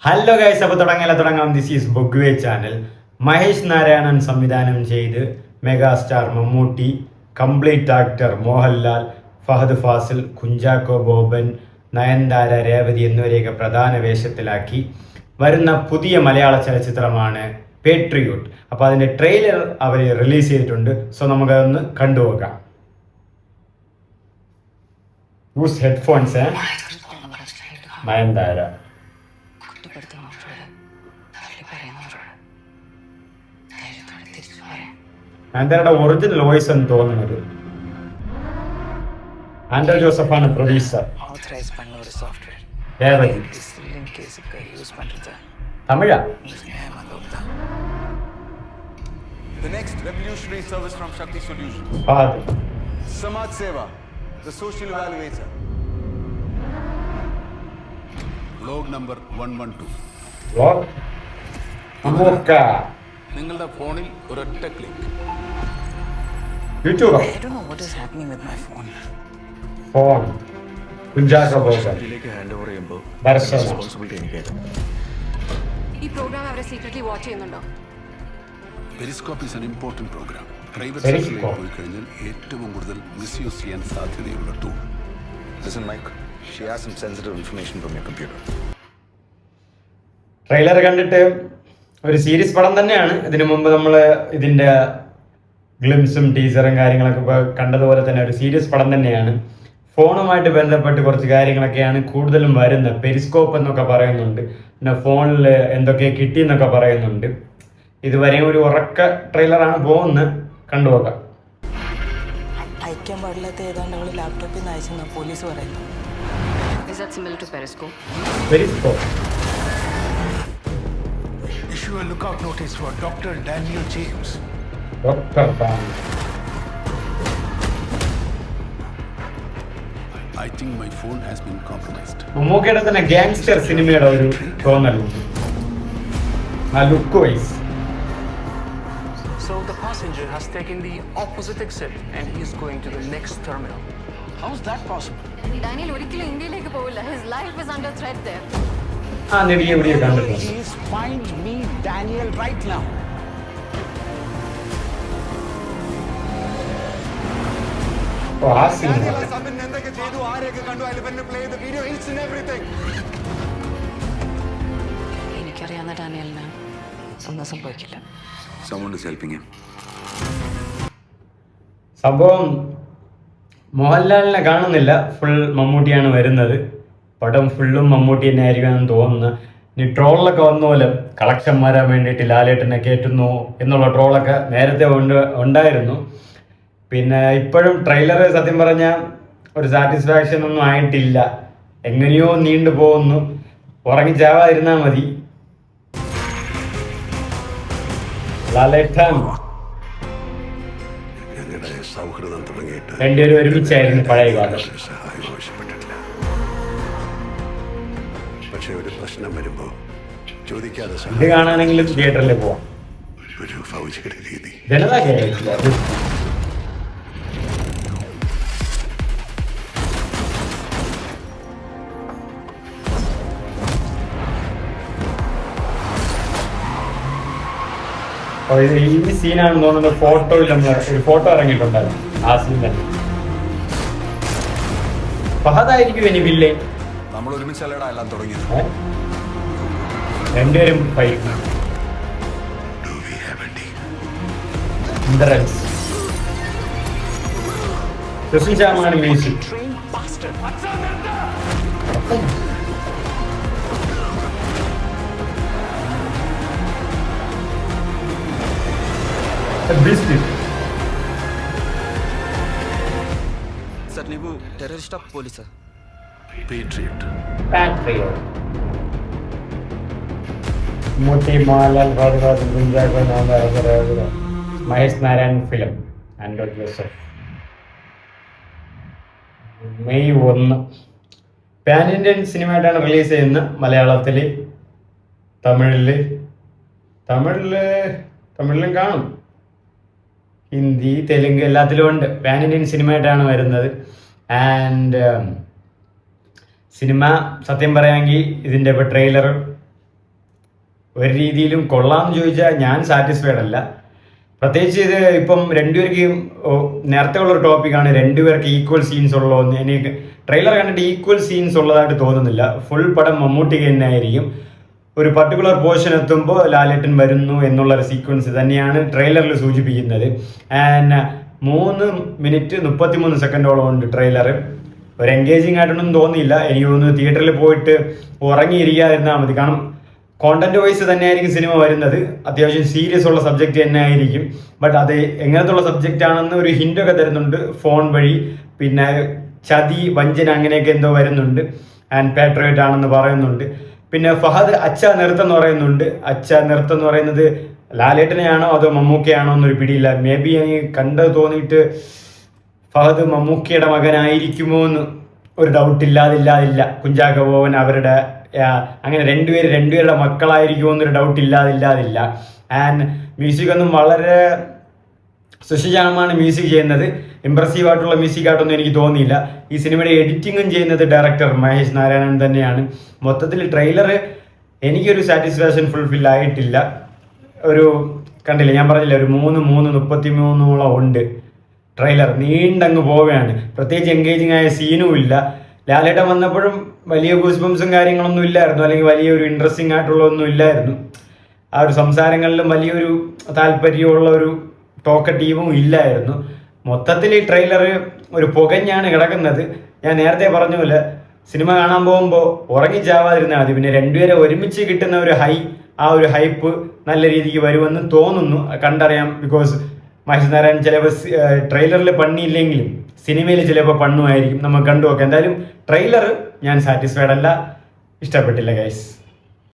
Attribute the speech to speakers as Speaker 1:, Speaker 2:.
Speaker 1: Hello guys, അപ്പോൾ തുടങ്ങാം. This is ബൊഗ്വേ ചാനൽ. മഹേഷ് നാരായണൻ സംവിധാനം ചെയ്ത് megastar Mammootty, complete actor Mohanlal, Fahadh Faasil, Kunchacko Boban, Nayanthara, Revathi എന്നിവരെയൊക്കെ പ്രധാന വേഷത്തിലാക്കി വരുന്ന പുതിയ മലയാള ചലച്ചിത്രമാണ് പേട്രിയോട്ട്. അപ്പോൾ അതിൻ്റെ ട്രെയിലർ അവർ റിലീസ് ചെയ്തിട്ടുണ്ട്. സോ നമുക്കതൊന്ന് കണ്ടുപോകാം. Use headphones. നയൻതാര നയൻതാരയുടെ ഒറിജിനൽ വോയിസ് എന്ന് തോന്നുന്നത്. ആൻഡ്രോ ജോസഫാണ് പ്രൊഡ്യൂസർ. തമിഴാ?
Speaker 2: The next revolutionary service from Shakti Solutions. Samaj Seva, the social evaluator.
Speaker 3: Log number 112.
Speaker 1: Log?
Speaker 3: നിങ്ങളുടെ ഫോണിൽ ഒരൊറ്റ click.
Speaker 1: YouTube.
Speaker 4: I don't know what is happening with my phone.
Speaker 1: Phone. Kunchacko Boban.
Speaker 5: ഇതിലേക്ക് hand over ചെയ്യുമ്പോൾ
Speaker 1: Barcelona.
Speaker 5: Responsibility എനിക്കായിരുന്നു.
Speaker 6: ഈ programme അവരെ സീക്രട്ലി watch ചെയ്യുന്നുണ്ടോ?
Speaker 3: Periscope is an important program. Private
Speaker 1: Periscope.
Speaker 3: സെക്ടറിലേക്ക് പോയി കഴിഞ്ഞാൽ ഏറ്റവും കൂടുതൽ മിസ്യൂസ് ചെയ്യാൻ സാധ്യതയുള്ള tool.
Speaker 5: Listen, Mike, she has some sensitive information from your computer.
Speaker 1: Trailer കണ്ടിട്ട് ഒരു സീരീസ് പടം തന്നെയാണ്. ഇതിനു മുമ്പ് നമ്മൾ ഇതിൻ്റെ ഗ്ലിംസും ടീസറും കാര്യങ്ങളൊക്കെ ഇപ്പോൾ കണ്ടതുപോലെ തന്നെ ഒരു സീരീസ് പടം തന്നെയാണ്. ഫോണുമായിട്ട് ബന്ധപ്പെട്ട് കുറച്ച് കാര്യങ്ങളൊക്കെയാണ് കൂടുതലും വരുന്നത്. പെരിസ്കോപ്പ് എന്നൊക്കെ പറയുന്നുണ്ട്, പിന്നെ ഫോണിൽ എന്തൊക്കെ കിട്ടിയെന്നൊക്കെ പറയുന്നുണ്ട്. ഇതുവരെയും ഒരു ഉറക്ക ട്രെയിലറാണ് പോകുന്നത്. കണ്ടുപോകാം.
Speaker 4: അയക്കാൻ പാടില്ലാത്ത ഏതാണ്ട് അവള് ലാപ്ടോപ്പിൽ നിന്ന് അയച്ചെന്നാ പോലീസ് പറയുന്നു.
Speaker 6: Is that similar to Periscope?
Speaker 1: Periscope.
Speaker 7: Issue a lookout notice for Dr. Daniel James.
Speaker 1: Doctor ban.
Speaker 3: I think my phone has been compromised.
Speaker 1: മമ്മൂക്കയുടെ തന്നെ ഗാങ്സ്റ്റർ സിനിമയുടെ ഒരു തോന്നലുണ്ട് ആ look wise.
Speaker 8: So the passenger has taken the opposite exit and he is going to the next terminal. How is that possible?
Speaker 6: Daniel ഒരിക്കലും ഇന്ത്യയിലേക്ക് പോവില്ല. His life is under threat there.
Speaker 1: ആ നെടിയെ എവിടെയോ കണ്ടിട്ടുണ്ട്.
Speaker 7: Please find me Daniel right now.
Speaker 1: ഓ ആ scene.
Speaker 2: Sammin എന്തൊക്കെ ചെയ്തു, ആരെയൊക്കെ കണ്ടു, I will play the video, each and everything.
Speaker 4: എനിക്കറിയാവുന്ന ഡാനിയലിന് ഒന്നും സംഭവിക്കില്ല.
Speaker 3: Someone is helping him.
Speaker 1: സംഭവം മോഹൻലാലിനെ കാണുന്നില്ല, ഫുൾ മമ്മൂട്ടിയാണ് വരുന്നത്. പടം ഫുള്ളും മമ്മൂട്ടി തന്നെ ആയിരിക്കുമെന്ന് തോന്നുന്നു. ഇനി ട്രോളിലൊക്കെ വന്ന പോലെ കളക്ഷൻ വരാൻ വേണ്ടിയിട്ട് ലാലേട്ടനെ കയറ്റുന്നു എന്നുള്ള ട്രോളൊക്കെ നേരത്തെ ഉണ്ടായിരുന്നു. പിന്നെ ഇപ്പോഴും ട്രെയിലർ സത്യം പറഞ്ഞാൽ ഒരു സാറ്റിസ്ഫാക്ഷൻ ഒന്നും ആയിട്ടില്ല. എങ്ങനെയോ നീണ്ടു പോകുന്നു. ഉറങ്ങിച്ചാവാതിരുന്നാൽ മതി. ലാലേട്ടൻ
Speaker 3: ഞങ്ങളുടെ സൗഹൃദം തുടങ്ങിയിട്ട്
Speaker 1: രണ്ടുപേരും ഒരുമിച്ചായിരുന്നു പഴയ കാലം.
Speaker 3: സഹായം ആവശ്യപ്പെട്ടിട്ടില്ല. പക്ഷെ ഒരു പ്രശ്നം വരുമ്പോ ചോദിക്കാതെ
Speaker 1: ഇത് കാണാനെങ്കിലും തിയേറ്ററിൽ പോവാം.
Speaker 3: ഒരു ഭൗതികയുടെ രീതി.
Speaker 1: ജനതാ കേരളത്തില് അത് ഈ സീനാണെന്ന് തോന്നുന്നത്. ഫോട്ടോയിൽ നമ്മൾ ഒരു ഫോട്ടോ ഇറങ്ങിയിട്ടുണ്ടായിരുന്നു. ആ സീൻ തന്നെ. ഫഹദായിരിക്കും ഇനി വില്ലേ.
Speaker 2: നമ്മൾ ഒരുമിച്ചല്ലടാ എല്ലാം തുടങ്ങിയത്.
Speaker 1: രണ്ടുപേരും ഫൈറ്റ്. ഇന്ദ്രൻസ് സുശീൽ ശർമ്മയാണ് മ്യൂസിക്.
Speaker 8: Train bastard.
Speaker 9: ಸರ್ ನೀವು ಟೆರರಿಸ್ಟಾ ಪೊಲೀಸಾ?
Speaker 3: Patriot.
Speaker 1: Mammootty, Mohanlal, Fahadh Faasil, Kunchacko, Nayanthara, Mahesh Narayan film. Anto Joseph. May 1 pan Indian സിനിമയായിട്ടാണ് റിലീസ് ചെയ്യുന്നത്. മലയാളത്തിൽ, തമിഴിലും കാണും, ഹിന്ദി, തെലുങ്ക് എല്ലാത്തിലും ഉണ്ട്. പാൻ ഇന്ത്യൻ സിനിമയായിട്ടാണ് വരുന്നത്. ആൻഡ് സിനിമ സത്യം പറയാമെങ്കിൽ ഇതിൻ്റെ ഇപ്പോൾ ട്രെയിലർ ഒരു രീതിയിലും കൊള്ളാമെന്ന് ചോദിച്ചാൽ ഞാൻ സാറ്റിസ്ഫൈഡ് അല്ല. പ്രത്യേകിച്ച് ഇത് ഇപ്പം രണ്ടുപേർക്കും നേരത്തെ ഉള്ളൊരു ടോപ്പിക്കാണ് രണ്ടുപേർക്ക് ഈക്വൽ സീൻസ് ഉള്ളതെന്ന്. എനിക്ക് ട്രെയിലർ കണ്ടിട്ട് ഈക്വൽ സീൻസ് ഉള്ളതായിട്ട് തോന്നുന്നില്ല. ഫുൾ പടം മമ്മൂട്ടിക്ക് തന്നെ ആയിരിക്കും. ഒരു പർട്ടിക്കുലർ പോർഷൻ എത്തുമ്പോൾ ലാലേട്ടൻ വരുന്നു എന്നുള്ളൊരു സീക്വൻസ് തന്നെയാണ് ട്രെയിലറിൽ സൂചിപ്പിക്കുന്നത്. ആൻഡ് 3 മിനിറ്റ് 33 സെക്കൻഡോളം ഉണ്ട് ട്രെയിലർ. ഒരു എൻഗേജിങ് ആയിട്ടൊന്നും തോന്നിയില്ല. എനിക്ക് തോന്നുന്നു തിയേറ്ററിൽ പോയിട്ട് ഉറങ്ങിയിരിക്കാതിരുന്നാൽ മതി. കാരണം കോണ്ടന്റ് വൈസ് തന്നെയായിരിക്കും സിനിമ വരുന്നത്. അത്യാവശ്യം സീരിയസ് ഉള്ള സബ്ജക്റ്റ് തന്നെ ആയിരിക്കും. ബട്ട് അത് എങ്ങനത്തുള്ള സബ്ജക്റ്റ് ആണെന്ന് ഒരു ഹിൻ്റൊക്കെ തരുന്നുണ്ട് ഫോൺ വഴി. പിന്നെ ചതി, വഞ്ചന അങ്ങനെയൊക്കെ എന്തോ വരുന്നുണ്ട്. ആൻഡ് പാട്രിയോട്ട് ആണെന്ന് പറയുന്നുണ്ട്. പിന്നെ ഫഹദ് അച്ഛ നൃത്തം പറയുന്നുണ്ട്. അച്ഛ നൃത്തം എന്ന് പറയുന്നത് ലാലേട്ടനെയാണോ അതോ മമ്മൂക്കയാണോ എന്നൊരു പിടിയില്ല. മേ ബി എനിക്ക് കണ്ടത് തോന്നിയിട്ട് ഫഹദ് മമ്മൂക്കയുടെ മകനായിരിക്കുമോ എന്ന് ഒരു ഡൗട്ട് ഇല്ലാതില്ല. കുഞ്ചാക്കോ ബോബൻ അവരുടെ അങ്ങനെ രണ്ടുപേരുടെ മക്കളായിരിക്കുമോ എന്നൊരു ഡൗട്ട് ഇല്ലാതില്ല. ആൻഡ് മ്യൂസിക് ഒന്നും വളരെ സുശിജാമാണ് മ്യൂസിക് ചെയ്യുന്നത്. ഇമ്പ്രസീവ് ആയിട്ടുള്ള മ്യൂസിക് ആയിട്ടൊന്നും എനിക്ക് തോന്നിയില്ല. ഈ സിനിമയുടെ എഡിറ്റിങ്ങും ചെയ്യുന്നത് ഡയറക്ടർ മഹേഷ് നാരായണൻ തന്നെയാണ്. മൊത്തത്തിൽ ട്രെയിലർ എനിക്കൊരു സാറ്റിസ്ഫാക്ഷൻ ഫുൾഫിൽ ആയിട്ടില്ല. ഒരു കണ്ടില്ല, ഞാൻ പറഞ്ഞില്ല, ഒരു 3:33 ഉണ്ട് ട്രെയിലർ. നീണ്ടങ്ങ് പോവുകയാണ്. പ്രത്യേകിച്ച് എൻഗേജിങ് ആയ സീനും ഇല്ല. ലാലേട്ടൻ വന്നപ്പോഴും വലിയ ഗൂസ്ബംസും കാര്യങ്ങളൊന്നും ഇല്ലായിരുന്നു, അല്ലെങ്കിൽ വലിയൊരു ഇൻട്രസ്റ്റിംഗ് ആയിട്ടുള്ളതൊന്നും ഇല്ലായിരുന്നു. ആ ഒരു സംസാരങ്ങളിലും വലിയൊരു താല്പര്യമുള്ള ഒരു ടോക്കറ്റീവും ഇല്ലായിരുന്നു. മൊത്തത്തിൽ ഈ ട്രെയിലർ ഒരു പുകഞ്ഞാണ് കിടക്കുന്നത്. ഞാൻ നേരത്തെ പറഞ്ഞ പോലെ സിനിമ കാണാൻ പോകുമ്പോൾ ഉറങ്ങിച്ചാവാതിരുന്നാൽ മതി. പിന്നെ രണ്ടുപേരെ ഒരുമിച്ച് കിട്ടുന്ന ആ ഒരു ഹൈപ്പ് നല്ല രീതിക്ക് വരുമെന്ന് തോന്നുന്നു, കണ്ടറിയാം. ബിക്കോസ് മഹേഷ് നാരായണൻ ചിലപ്പോൾ ട്രെയിലറിൽ പണിയില്ലെങ്കിലും സിനിമയിൽ ചിലപ്പോൾ പണ്ണുമായിരിക്കും. നമുക്ക് കണ്ടു നോക്കാം. എന്തായാലും ട്രെയിലർ ഞാൻ സാറ്റിസ്ഫൈഡ് അല്ല, ഇഷ്ടപ്പെട്ടില്ല ഗൈസ്.